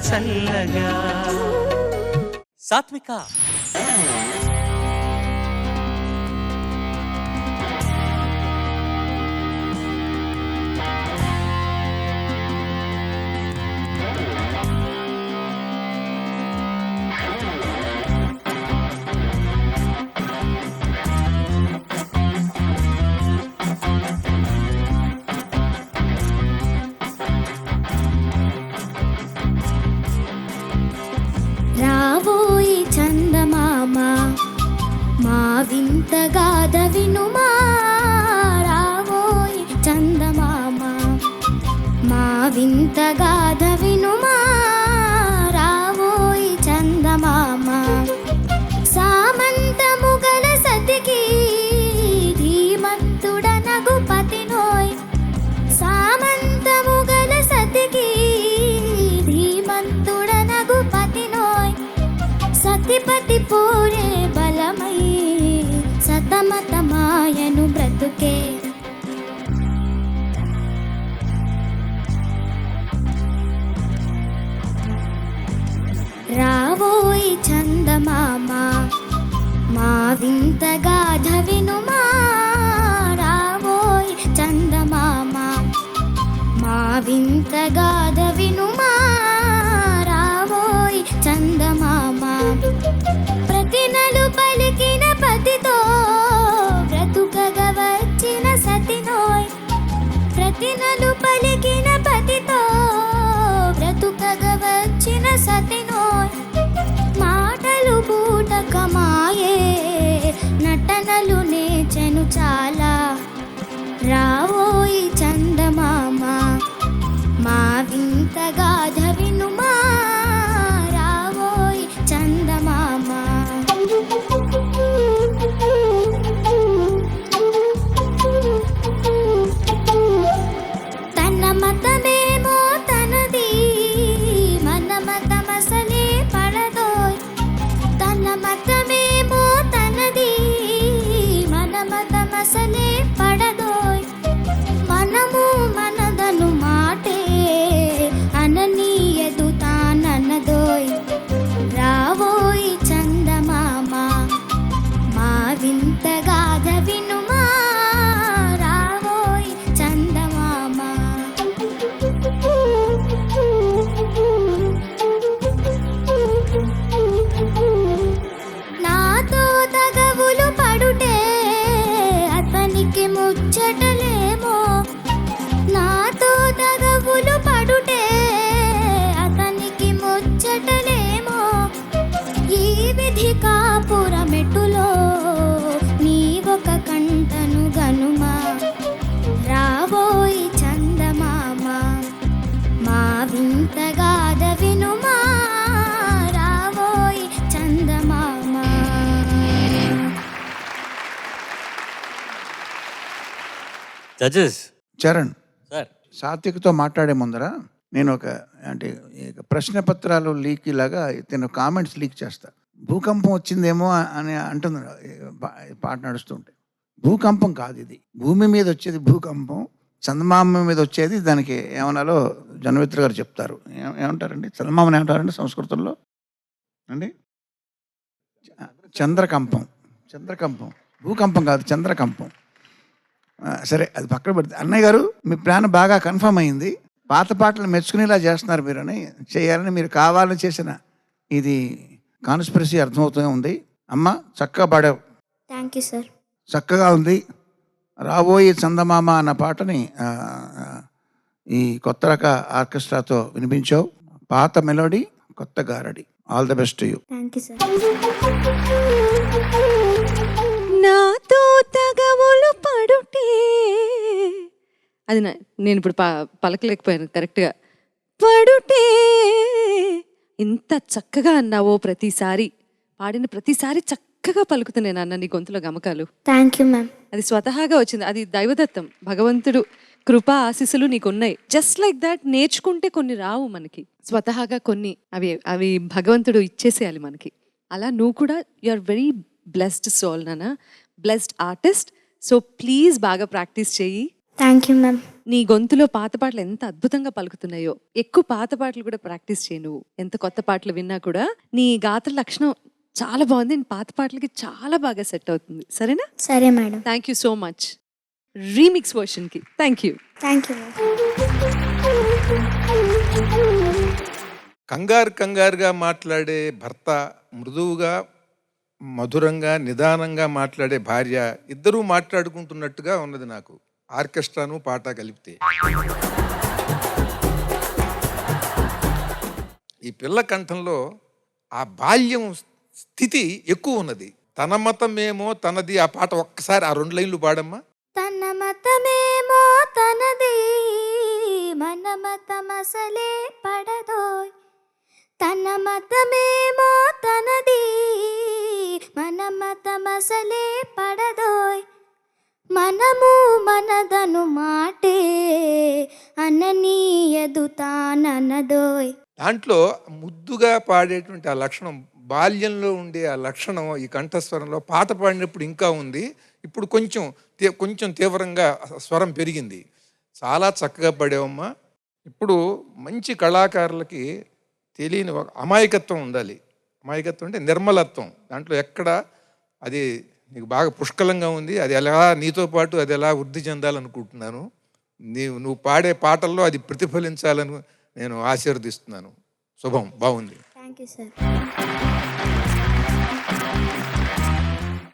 చల్లగా. సాత్విక రావోయి చందమామ మా వింత గాథ వినుమా. రావోయి చందమామ మా వింత గాథ వినుమా. రావోయి చందమామ సామంతము గల సతికి ధీమంతుడనగు పతినోయ్. సామంతము గల సతికి ధీమంతుడనగు పతినోయ్. సతిపతి పోరే బలమై సతమతమాయను బ్రతుకే. రావోయి చందమామ మా వింత గాథ వినుమా. రావోయి చందమామ మా వింత గాథ వినుమా. రావోయి చందమామ ప్రతినలు పలికిన పతితో బ్రతుకగా వచ్చిన సతినోయ్. ప్రతినలు పలికిన పతితో బ్రతుకగా వచ్చిన సతినోయ్. మాటలు బూటకమాయే నటనలు నేచెను చాలా. రావోయి చందమామ మా వింత గాథ వినుమా. రావోయి చందమామ తన మతమేమో తనది మన మతమసలే పడదోయ్. తన మతమేమో తనది మన మతమసలే పడదోయ్. మనము మనదను మాటే అననీయదు తాననదోయ్. రావోయి చందమామ మా వింత గాథ వినుమా. రావోయి చందమామ నాతో తగవులు పడుటే అతనికి ముచ్చటలేమో. నాతో తగవులు పడుటే అతనికి ముచ్చటలేమో. ఈ విధి కాపురమెట్టులో నీ ఒక కంటను గనుమా. రావోయి చందమామ మా వింత గాథ వినుమా. రావోయి చందమామ. జడ్జెస్ చరణ్, సార్ సాత్వికతో మాట్లాడే ముందర నేను ఒక అంటే ప్రశ్న పత్రాలు లీక్ లాగా నేను కామెంట్స్ లీక్ చేస్తా. భూకంపం వచ్చిందేమో అని అంటుంది పాట నడుస్తుంటే. భూకంపం కాదు ఇది. భూమి మీద వచ్చేది భూకంపం, చందమామ మీద వచ్చేది దానికి ఏమనాలో జనమిత్ర గారు చెప్తారు. ఏమంటారండి చందమామని ఏమంటారండి సంస్కృతంలో అండి? చంద్రకంపం. చంద్రకంపం భూకంపం కాదు, చంద్రకంపం. సరే, అది పక్కన పెడితే అన్నయ్య గారు మీ ప్లాన్ బాగా కన్ఫర్మ్ అయింది. పాత పాటలు మెచ్చుకునేలా చేస్తున్నారు మీరని, చేయాలని మీరు కావాలని చేసిన ఇది కాన్స్పిరసీ అర్థమవుతూనే ఉంది. అమ్మ చక్కగా పాడావు. Thank you sir. చక్కగా ఉంది. రాబోయే చందమామ అన్న పాటని ఈ కొత్త రక ఆర్కెస్ట్రాతో వినిపించావు. పాత మెలోడీ, కొత్త గారడి. All the best to you. Thank you sir. నాతో తగవులు పడుటే అది నేను ఇప్పుడు పలకలేకపోయాను కరెక్ట్గా. పడుటే ఇంత చక్కగా అన్నావో, ప్రతిసారి పాడిన ప్రతిసారి చక్కగా పలుకుతున్నాను అన్న నీ గొంతులో గమకాలు. Thank you ma'am. అది స్వతహాగా వచ్చింది, అది దైవదత్తం, భగవంతుడు కృపా ఆశీస్సులు నీకున్నాయి. జస్ట్ లైక్ దాట్ నేర్చుకుంటే కొన్ని రావు మనకి, స్వతహాగా కొన్ని అవి అవి భగవంతుడు ఇచ్చేసేయాలి మనకి. అలా నువ్వు కూడా you are very blessed soul నాన్న, బ్లెస్డ్ ఆర్టిస్ట్. సో ప్లీజ్ బాగా ప్రాక్టీస్ చెయ్యి. Thank you ma'am. నీ గొంతులో పాత పాటలు ఎంత అద్భుతంగా పలుకుతున్నాయో, ఎక్కువ పాత పాటలు కూడా ప్రాక్టీస్ చేయి నువ్వు. ఎంత కొత్త పాటలు విన్నా కూడా నీ గాత్ర లక్షణం చాలా బాగుంది. నీ పాత పాటలకి చాలా బాగా సెట్ అవుతుంది. సరేనా? సరే madam. Thank you so much. Remix వర్షన్కి థ్యాంక్ యూ. Thank you. కంగారుగా మాట్లాడే భర్త, మృదువుగా మధురంగా నిదానంగా మాట్లాడే భార్య, ఇద్దరూ మాట్లాడుకుంటున్నట్టుగా ఉన్నది నాకు, ఆర్కెస్ట్రాను పాట కలిపితే. ఈ పిల్ల కంఠంలో ఆ బాల్యం స్థితి ఎక్కువ ఉన్నది. తన మతమేమో తనది, ఆ పాట ఒక్కసారి ఆ 2 లైన్లు పాడమ్మా. తన మతమేమో తనది, మన మతమసలే పడదోయ్. తన మతమేమో తనది, మన మతమసలే పడదోయ్. మనము మనదను మాటే అననీయదు తాననదోయ్. దాంట్లో ముద్దుగా పాడేటువంటి ఆ లక్షణం, బాల్యంలో ఉండే ఆ లక్షణం ఈ కంఠస్వరంలో పాట పాడినప్పుడు ఇంకా ఉంది. ఇప్పుడు కొంచెం తీవ్రంగా స్వరం పెరిగింది. చాలా చక్కగా పాడావమ్మా. ఇప్పుడు మంచి కళాకారులకి తెలియని ఒక అమాయకత్వం ఉండాలి. అమాయకత్వం అంటే నిర్మలత్వం. దాంట్లో ఎక్కడ అది నీకు బాగా పుష్కలంగా ఉంది. అది ఎలా నీతో పాటు అది ఎలా వృద్ధి చెందాలనుకుంటున్నాను. నువ్వు పాడే పాటల్లో అది ప్రతిఫలించాలని నేను ఆశీర్వదిస్తున్నాను. శుభం. బాగుంది. Thank you sir.